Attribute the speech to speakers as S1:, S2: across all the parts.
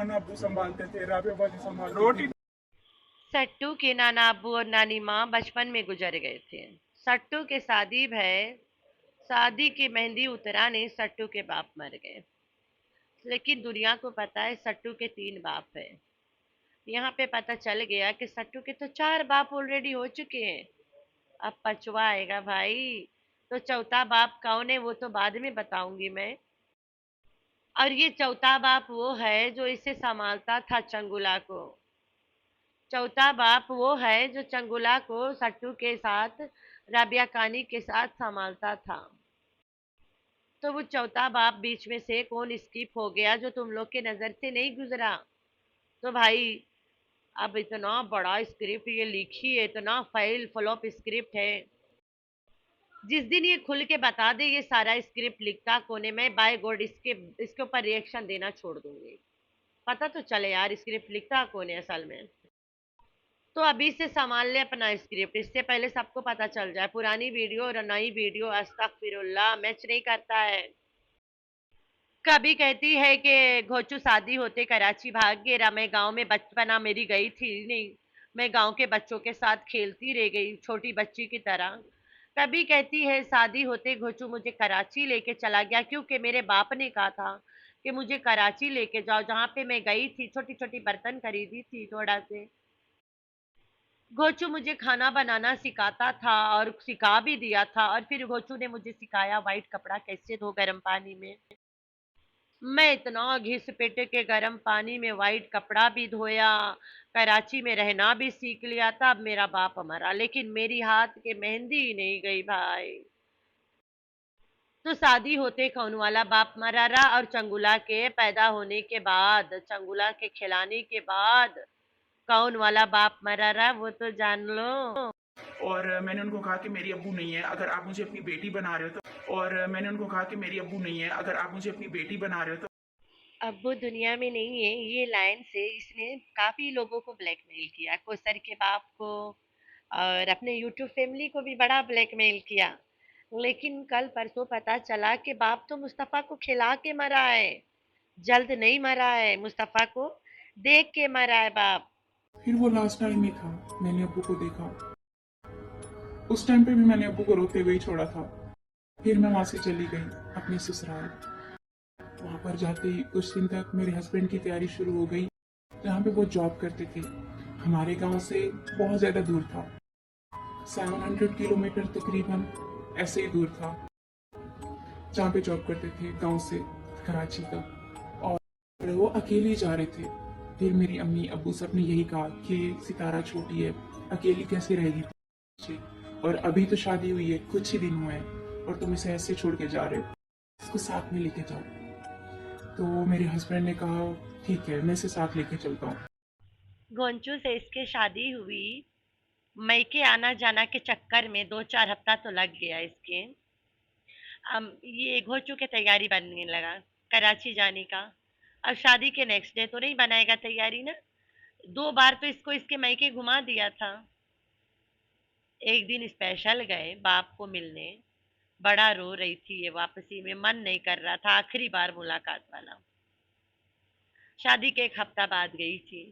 S1: नाना अब्बू संभालते थे, राबिया बाजी संभालती थी।
S2: सट्टू के नाना अब्बू और नानी माँ बचपन में गुजर गए थे। सट्टू के शादी भय, शादी की मेहंदी उतरा नहीं, सट्टू के बाप मर गए। लेकिन दुनिया को पता है सट्टू के 3 बाप है। यहाँ पे पता चल गया कि सट्टू के तो 4 बाप ऑलरेडी हो चुके हैं। अब पचवा आएगा भाई। तो चौथा बाप कौन है वो तो बाद में बताऊंगी मैं। और ये चौथा बाप वो है जो इसे संभालता था चंगुला को। चौथा बाप वो है जो चंगुला को सट्टू के साथ, राबिया कानी के साथ संभालता था। तो वो चौथा बाप बीच में से कौन स्किप हो गया जो तुम लोग के नजर से नहीं गुजरा। तो भाई अब इतना बड़ा स्क्रिप्ट ये लिखी है, इतना फाइल फ्लॉप स्क्रिप्ट है। जिस दिन ये खुल के बता दे ये सारा स्क्रिप्ट लिखता कोने में, बाय गॉड इसके ऊपर रिएक्शन देना छोड़ दूंगी। पता तो चले यार स्क्रिप्ट लिखता कौन है असल में। तो अभी से संभाल ले अपना स्क्रिप्ट, इससे पहले सबको पता चल जाए। पुरानी वीडियो और नई वीडियो अस्तगफिरुल्लाह मैच नहीं करता है। कभी कहती है कि घोचू शादी होते कराची भाग गया, मैं गांव में बचपना मेरी गई थी नहीं, मैं गांव के बच्चों के साथ खेलती रह गई छोटी बच्ची की तरह। कभी कहती है शादी होते घोचू मुझे कराची लेके चला गया, क्योंकि मेरे बाप ने कहा था कि मुझे कराची लेके जाओ, जहाँ पे मैं गई थी छोटी छोटी बर्तन खरीदी थी थोड़ा से। घोचू मुझे खाना बनाना सिखाता था और सिखा भी दिया था, और फिर घोचू ने मुझे सिखाया व्हाइट कपड़ा कैसे धो गर्म पानी में। मैं इतना घिस पिट के गर्म पानी में व्हाइट कपड़ा भी धोया, कराची में रहना भी सीख लिया था। अब मेरा बाप मरा लेकिन मेरी हाथ के मेहंदी नहीं गई भाई। तो शादी होते कौन वाला बाप मरा रहा, और चंगुला के पैदा होने के बाद, चंगुला के खिलाने के बाद कौन वाला बाप मरा रहा वो तो जान लो।
S1: और मैंने उनको कहा कि मेरी अब्बू नहीं है, अगर आप मुझे अपनी बेटी बना रहे हो तो। और मैंने उनको कहा कि मेरी अब्बू नहीं है, अगर आप मुझे अपनी बेटी बना रहे हो तो।
S2: अब वो दुनिया में नहीं है, ये लाइन से इसने काफी लोगों को ब्लैकमेल किया, कोसर के बाप को और अपने यूट्यूब फैमिली को भी बड़ा ब्लैकमेल किया। लेकिन कल परसों पता चला कि बाप तो मुस्तफा को खिला के मरा है, जल्द नहीं मरा है, मुस्तफा को देख के मरा है बाप।
S1: फिर वो लास्ट टाइम ही था मैंने अब्बू को देखा। उस टाइम पे भी मैंने अब्बू को रोते हुए ही छोड़ा था। फिर मैं वहां से चली गई अपने ससुराल। वहां पर जाते ही कुछ दिन तक मेरे हस्बैंड की तैयारी शुरू हो गई, जहाँ पे वो जॉब करते थे। हमारे गांव से बहुत ज्यादा दूर था, 700 किलोमीटर तकरीबन ऐसे ही दूर था जहाँ पे जॉब करते थे गांव से कराची तक। और वो अकेले जा रहे थे। फिर मेरी अम्मी अब्बू सब ने यही कहा कि सितारा छोटी है, अकेली कैसे रहेगी बच्चे? और अभी तो शादी हुई है, कुछ ही दिन हुए हैं और तुम इसे ऐसे छोड़ के जा रहे हो, इसको साथ में लेके जाओ। तो मेरे हस्बैंड ने कहा ठीक है, मैं इसे साथ लेके चलता हूँ।
S2: गोंचू से इसके शादी हुई, मैके आना जाना के चक्कर में 2-4 हफ्ता तो लग गया इसके। ये घोचू के तैयारी बनने लगा कराची जाने का। अब शादी के नेक्स्ट डे तो नहीं बनाएगा तैयारी ना। 2 बार तो इसको इसके मैके घुमा दिया था। एक दिन स्पेशल गए बाप को मिलने, बड़ा रो रही थी ये, वापसी में मन नहीं कर रहा था, आखिरी बार मुलाकात वाला। शादी के 1 हफ्ता बाद गई थी।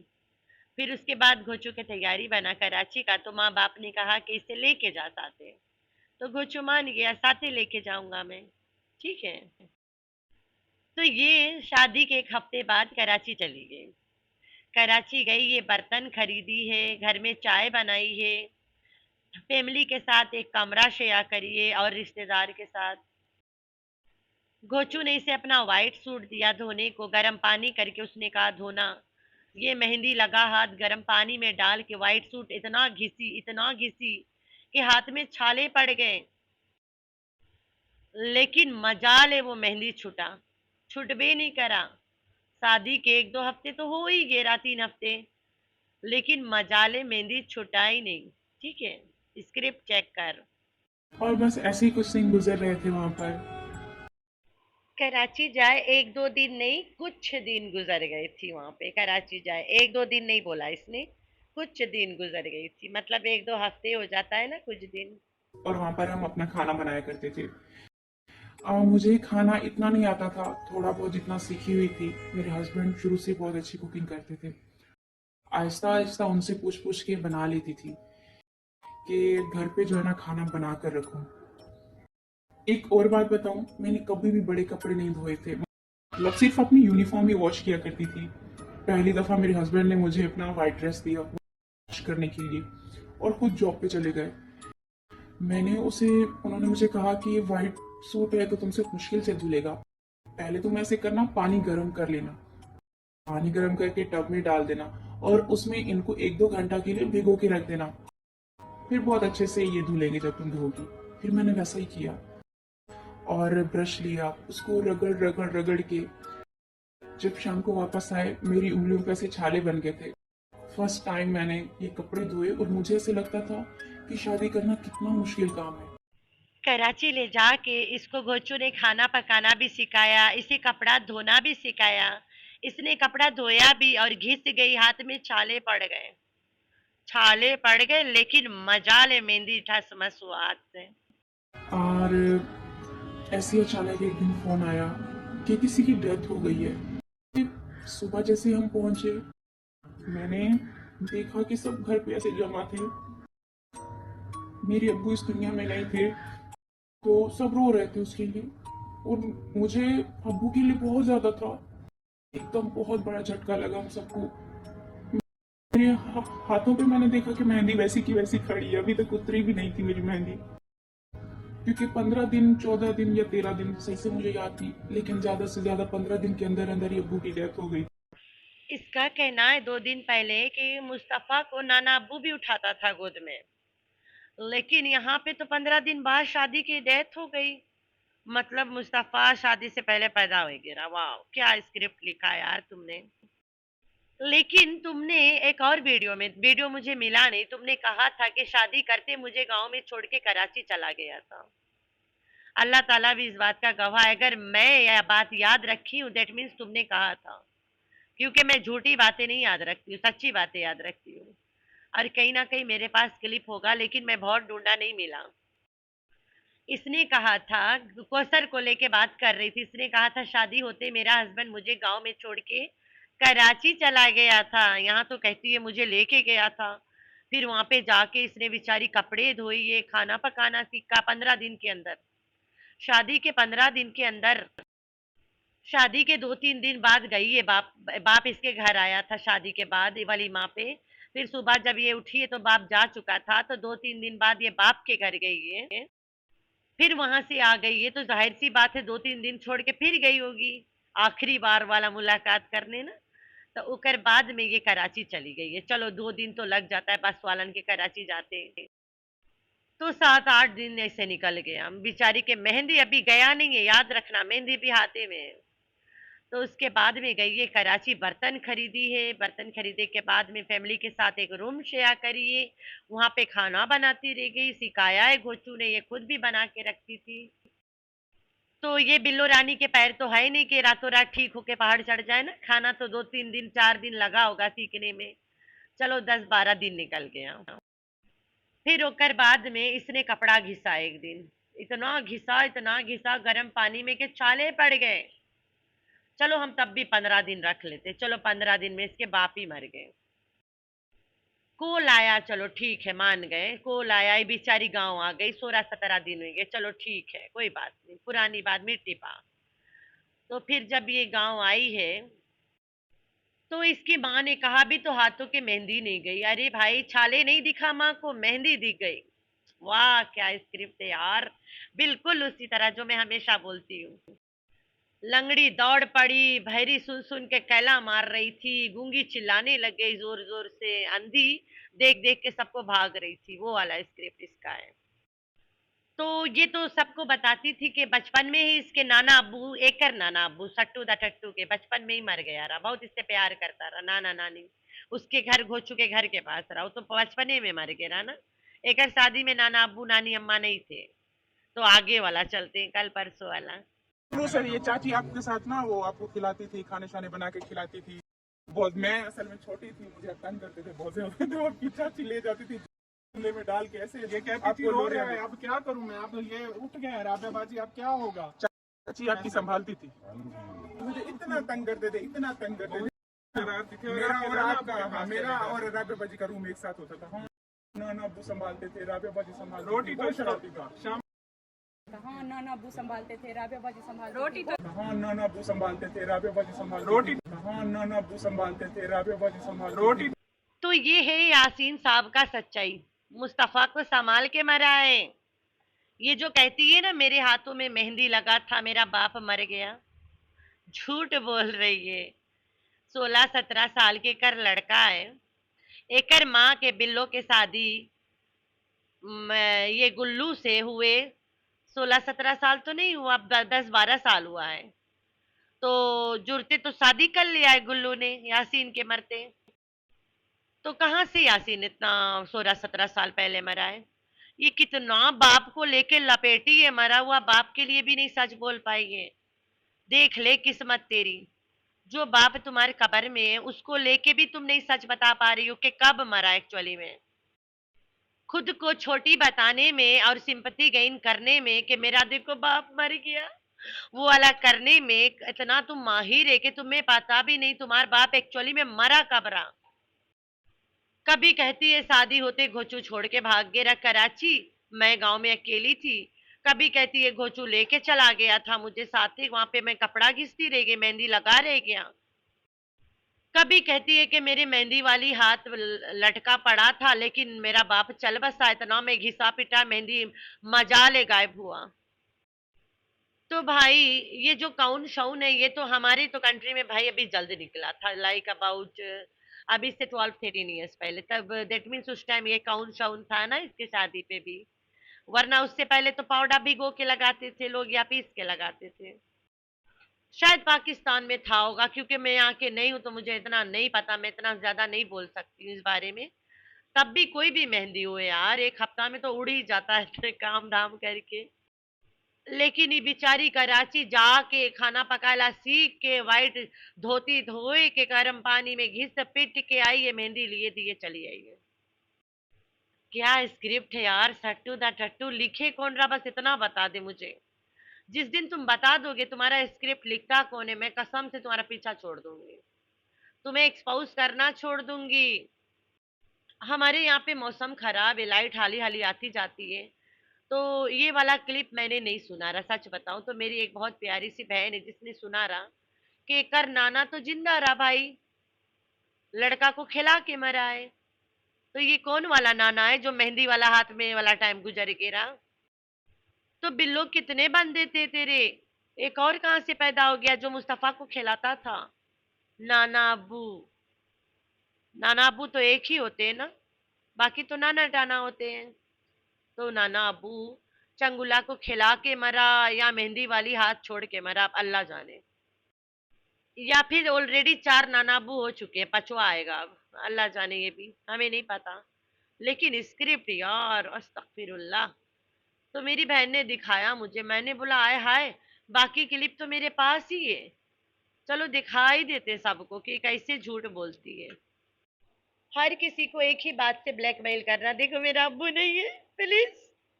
S2: फिर उसके बाद घोचू की तैयारी बना कराची का, तो माँ बाप ने कहा कि इसे लेके जा साथे। तो घोचू मान गया, साथे लेके जाऊंगा मैं, ठीक है। तो ये शादी के 1 हफ्ते बाद कराची चली गई। कराची गई, ये बर्तन खरीदी है, घर में चाय बनाई है, फैमिली के साथ एक कमरा शेयर करिए और रिश्तेदार के साथ। घोचू ने इसे अपना व्हाइट सूट दिया धोने को, गर्म पानी करके उसने कहा धोना। ये मेहंदी लगा हाथ गर्म पानी में डाल के व्हाइट सूट इतना घिसी कि हाथ में छाले पड़ गए। लेकिन मजाल है वो मेहंदी छुट भी नहीं करा। शादी के 1-2 हफ्ते तो हो ही गए, 3 हफ्ते, लेकिन मजाले मेहंदी छुटा ही नहीं। ठीक है, स्क्रिप्ट चेक कर।
S1: और बस ऐसे ही कुछ दिन गुजर रहे थे वहां पर।
S2: कराची जाए 1-2 दिन नहीं, कुछ दिन गुजर गए थी वहां पे। कराची जाए 1-2 दिन नहीं बोला इसने, कुछ दिन गुजर गई थी, मतलब 1-2 हफ्ते हो जाता है ना कुछ दिन।
S1: और वहां पर हम अपना खाना बनाया करते थे। मुझे खाना इतना नहीं आता था, थोड़ा बहुत जितना सीखी हुई थी। मेरे हस्बैंड शुरू से बहुत अच्छी कुकिंग करते थे। आहिस्ता आहिस्ता उनसे पूछ पूछ के बना लेती थी कि घर पे जो है ना खाना बना कर रखूं। एक और बात बताऊं, मैंने कभी भी बड़े कपड़े नहीं धोए थे, मतलब सिर्फ अपनी यूनिफॉर्म ही वॉश किया करती थी। पहली दफा मेरे हस्बैंड ने मुझे अपना वाइट ड्रेस दिया वॉश करने के लिए और खुद जॉब पे चले गए। उन्होंने मुझे कहा कि ये वाइट सूट है तो तुमसे मुश्किल से धुलेगा, पहले तुम ऐसे करना, पानी गर्म कर लेना, पानी गर्म करके टब में डाल देना और उसमें इनको 1-2 घंटा के लिए भिगो के रख देना, फिर बहुत अच्छे से ये धुलेंगे जब तुम धोगी। फिर मैंने वैसा ही किया और ब्रश लिया, उसको रगड़ रगड़ रगड़ के जब शाम को वापस आए मेरी उंगलियों पे ऐसे छाले बन गए थे। फर्स्ट टाइम मैंने ये कपड़े धोए और मुझे ऐसे लगता था कि शादी करना कितना मुश्किल काम है।
S2: कराची ले जाके इसको गोचू ने खाना पकाना भी सिखाया, इसे कपड़ा धोना भी सिखाया। इसने कपड़ा धोया भी और घिस गई, हाथ में छाले पड़ गए। छाले पड़ गए लेकिन मजा ले, मेहंदी ठस मस हुआ हाथ से।
S1: और ऐसे ही अचानक एक दिन फोन आया कि किसी की डेथ हो गई है। फिर सुबह जैसे हम पहुंचे, मैंने देखा कि सब घर पे ऐसे जमा थे। मेरे अब्बू इस दुनिया में नहीं थे, तो सब रो रहे थे उसके लिए। और मुझे अब्बू के लिए बहुत ज्यादा था, एकदम बहुत बड़ा झटका लगा हम सबको। मेरे हाथों पे मैंने देखा कि मेहंदी वैसी की वैसी खड़ी है, अभी तक उतरी भी नहीं थी मेरी मेहंदी। क्योंकि 15 दिन 14 दिन या 13 दिन सही से मुझे याद नहीं, लेकिन ज्यादा से ज्यादा 15 दिन के अंदर अंदर ही अब्बू की डेथ हो गई।
S2: इसका कहना है 2 दिन पहले कि मुस्तफा को नाना अब्बू भी उठाता था गोद में, लेकिन यहाँ पे तो 15 दिन बाद शादी की डेथ हो गई। मतलब मुस्तफा शादी से पहले पैदा हो गया। वाह, क्या स्क्रिप्ट लिखा यार तुमने। लेकिन तुमने एक और वीडियो मुझे मिला नहीं, तुमने कहा था कि शादी करते मुझे गांव में छोड़ के कराची चला गया था। अल्लाह ताला भी इस बात का गवाह है, अगर मैं यह बात याद रखी हूँ दैट मीन्स तुमने कहा था। क्योंकि मैं झूठी बातें नहीं याद रखती हूँ, सच्ची बातें याद रखती हूँ। और कहीं ना कहीं मेरे पास क्लिप होगा, लेकिन मैं बहुत ढूंढा, नहीं मिला। इसने कहा था, कौसर को लेके बात कर रही थी, इसने कहा था शादी होते मेरा हस्बैंड मुझे गांव में छोड़ के कराची चला गया था। यहाँ तो कहती है मुझे लेके गया था। फिर वहां पे जाके इसने बेचारी कपड़े धोइए, खाना पकाना सीखा 15 दिन के अंदर। शादी के 15 दिन के अंदर, शादी के 2-3 दिन बाद गई है। बाप बाप इसके घर आया था शादी के बाद वाली माँ पे। फिर सुबह जब ये उठी है तो बाप जा चुका था, तो 2-3 दिन बाद ये बाप के घर गई है। फिर वहां से आ गई है तो जाहिर सी बात है 2-3 दिन छोड़ के फिर गई होगी आखिरी बार वाला मुलाकात करने ना। तो उकर बाद में ये कराची चली गई है। चलो 2 दिन तो लग जाता है बस वालन के कराची जाते, तो 7-8 दिन ऐसे निकल गया। बेचारी के मेहंदी अभी गया नहीं है, याद रखना, मेहंदी भी हाथे में है। तो उसके बाद में गई है कराची, बर्तन खरीदी है। बर्तन खरीदे के बाद में फैमिली के साथ एक रूम शेयर करिए, वहां पे खाना बनाती रह गई। सिखाया है घोचू ने, ये खुद भी बना के रखती थी। तो ये बिल्लो रानी के पैर तो है नहीं कि रातों रात ठीक होके पहाड़ चढ़ जाए ना। खाना तो 2-3 दिन 4 दिन लगा होगा सीखने में। चलो 10-12 दिन निकल गया। फिर ओकर बाद में इसने कपड़ा घिसा एक दिन। इतना घिसा गर्म पानी में के छाले पड़ गए। चलो हम तब भी 15 दिन रख लेते, चलो 15 दिन में इसके बाप ही मर गए। कोल आया, चलो ठीक है मान गए, कोल आया, ये बेचारी गांव आ गई, 16-17 दिन हो गए, चलो ठीक है कोई बात नहीं, पुरानी बात मिट्टी पा। तो फिर जब ये गांव आई है तो इसकी माँ ने कहा भी तो हाथों के मेहंदी नहीं गई। अरे भाई, छाले नहीं दिखा माँ को, मेहंदी दिख गई। वाह क्या स्क्रिप्ट है यार, बिल्कुल उसी तरह जो मैं हमेशा बोलती हूँ। लंगड़ी दौड़ पड़ी, भैरी सुन सुन के कैला मार रही थी, गूंगी चिल्लाने लग गई जोर जोर से, अंधी देख देख के सबको भाग रही थी, वो वाला स्क्रिप्ट इसका है। तो ये तो सबको बताती थी कि बचपन में ही इसके नाना अब्बू, एकर नाना अब्बू सट्टू दा टट्टू के बचपन में ही मर गया रहा। बहुत इससे प्यार करता रहा नाना नानी, उसके घर घोचू के घर के पास रहा, वो तो बचपने में मर गया ना। एकर शादी में नाना अब्बू नानी अम्मा नहीं थे। तो आगे वाला चलते हैं, कल परसों वाला।
S1: नो सर, ये चाची आपके साथ ना वो आपको खिलाती थी, खाने शाने बना के खिलाती थी बहुत। मैं असल में छोटी थी, मुझे तंग करते थे बहुत ज्यादा, तो आपकी चाची ले जाती थी चूल्हे में डाल के ऐसे।
S3: ये कहती थी रो रहा है, अब क्या करूं मैं, अब ये उठ गया है राबिया बाजी, अब क्या होगा।
S1: अच्छी आपकी संभालती थी, मुझे इतना तंग करते थे, इतना तंग करते थे। मेरा और आपका, हाँ, मेरा और राबिया बाजी का रूम एक साथ होता था। हाँ, नाना अब्बू संभालते थे, राबिया बाजी संभालती रोटी तो शरारती था। शाम
S3: हाँ नाना अब्बू संभालते थे, राबिया बाजी संभालती रोटी तो
S1: हाँ नाना अब्बू संभालते थे, राबिया बाजी संभाल रोटी। हाँ नाना अब्बू संभालते थे, राबिया बाजी संभाल रोटी।
S2: तो ये है यासीन साहब का सच्चाई। मुस्तफा को संभाल के मरा है। ये जो कहती है ना मेरे हाथों में मेहंदी लगा था, मेरा बाप मर गया, झूठ बोल रही है। 16-17 साल के कर लड़का है, एकर माँ के बिल्लो के शादी ये गुल्लू से हुए 16-17 साल तो नहीं हुआ, 10-12 साल हुआ है। तो जुड़ते तो शादी कर लिया है गुल्लू ने यासीन के मरते। तो कहाँ से यासीन इतना 16-17 साल पहले मरा है? ये कितना बाप को लेके लपेटी है, मरा हुआ बाप के लिए भी नहीं सच बोल पाई है। देख ले किस्मत तेरी, जो बाप तुम्हारे कब्र में है उसको लेके भी तुम नहीं सच बता पा रही हो कि कब मरा एक्चुअली में। खुद को छोटी बताने में और सिंपैथी गेन करने में कि मेरा देखो बाप मर गया, वो वाला करने में इतना तुम माहिर है कि तुम्हें पता भी नहीं तुम्हारा बाप एक्चुअली में मरा कब रहा। कभी कहती है शादी होते घोचू छोड़ के भाग गया कराची, मैं गांव में अकेली थी। कभी कहती है घोचू लेके चला गया था मुझे साथ ही, वहां पे मैं कपड़ा घिसती रह गई, मेहंदी लगा रह गया। कभी कहती है कि मेरे मेहंदी वाली हाथ लटका पड़ा था लेकिन मेरा बाप चल बसा, इतना मैं घिसा पिटा मेहंदी मजाले गायब हुआ। तो भाई ये जो काउन शाउन है ये तो हमारी तो कंट्री में भाई अभी जल्द निकला था, लाइक अबाउट अभी से 12-13 ईयर्स पहले। तब दैट मीन्स उस टाइम ये काउन शाउन था ना इसके शादी पे भी, वरना उससे पहले तो पाउडर भिगो के लगाते थे लोग या पीस के लगाते थे। शायद पाकिस्तान में था होगा, क्योंकि मैं यहाँ के नहीं हूँ तो मुझे इतना नहीं पता, मैं इतना ज्यादा नहीं बोल सकती हूँ इस बारे में। तब भी कोई भी मेहंदी हो यार, एक हफ्ता में तो उड़ ही जाता है इतने काम धाम करके। लेकिन ये बेचारी कराची जाके खाना पकाला सीख के, वाइट धोती धोए के गर्म पानी में घिस पिट के आई है, मेहंदी लिए दिए चली आई है। क्या स्क्रिप्ट है यार, सट्टू दा टट्टू लिखे कौन रहा, बस इतना बता दे मुझे। जिस दिन तुम बता दोगे तुम्हारा स्क्रिप्ट लिखता कौन है, मैं कसम से तुम्हारा पीछा छोड़ दूंगी, तुम्हें एक्सपोज करना छोड़ दूंगी। हमारे यहाँ पे मौसम खराब है, लाइट हाली हाली आती जाती है। तो ये वाला क्लिप मैंने नहीं सुना रहा, सच बताऊं तो मेरी एक बहुत प्यारी सी बहन है जिसने सुना रहा कि कर नाना तो जिंदा रहा भाई, लड़का को खिला के मरा है। तो ये कौन वाला नाना है जो मेहंदी वाला हाथ में वाला टाइम गुजर के रहा? तो बिल्लो कितने बंदे थे तेरे, एक और कहां से पैदा हो गया जो मुस्तफा को खिलाता था? नाना अब्बू, नाना अब्बू तो एक ही होते हैं ना, बाकी तो नाना टाना होते हैं। तो नाना अब्बू चंगुला को खिला के मरा या मेहंदी वाली हाथ छोड़ के मरा, अब अल्लाह जाने। या फिर ऑलरेडी 4 नाना अब्बू हो चुके हैं, पचवा आएगा अब, अल्लाह जाने, ये भी हमें नहीं पता। लेकिन स्क्रिप्ट यार अस्तगफिरुल्लाह। तो मेरी बहन ने दिखाया मुझे, मैंने बोला आय हाय, बाकी क्लिप तो मेरे पास ही है, चलो दिखाई देते सबको कि कैसे झूठ बोलती है। हर किसी को एक ही बात से ब्लैकमेल करना, देखो मेरा अब्बू नहीं है, प्लीज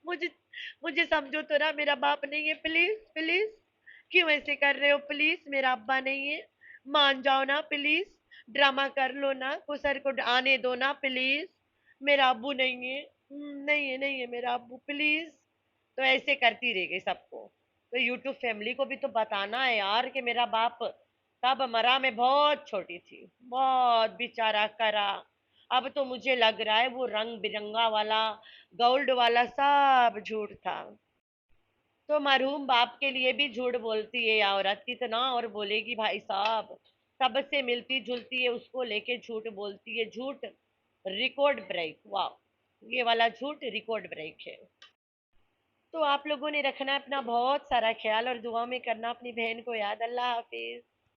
S2: मुझे मुझे समझो तो ना, मेरा बाप नहीं है, प्लीज प्लीज, क्यों ऐसे कर रहे हो, प्लीज मेरा अब्बा नहीं है, मान जाओ ना प्लीज, ड्रामा कर लो ना, को सर को आने दो ना प्लीज, मेरा अब्बू नहीं है, नहीं है नहीं है मेरा अब्बू प्लीज। तो ऐसे करती रह गई सबको। तो यूट्यूब फैमिली को भी तो बताना है यार कि मेरा बाप तब मरा, मैं बहुत छोटी थी, बहुत बेचारा करा। अब तो मुझे लग रहा है वो रंग बिरंगा वाला गोल्ड वाला सब झूठ था। तो मरहूम बाप के लिए भी झूठ बोलती है ये औरत, कितना और बोलेगी भाई साहब। सबसे मिलती जुलती है उसको लेके झूठ बोलती है, झूठ रिकॉर्ड ब्रेक, वाह ये वाला झूठ रिकॉर्ड ब्रेक है। तो आप लोगों ने रखना अपना बहुत सारा ख्याल और दुआ में करना अपनी बहन को याद। अल्लाह हाफिज।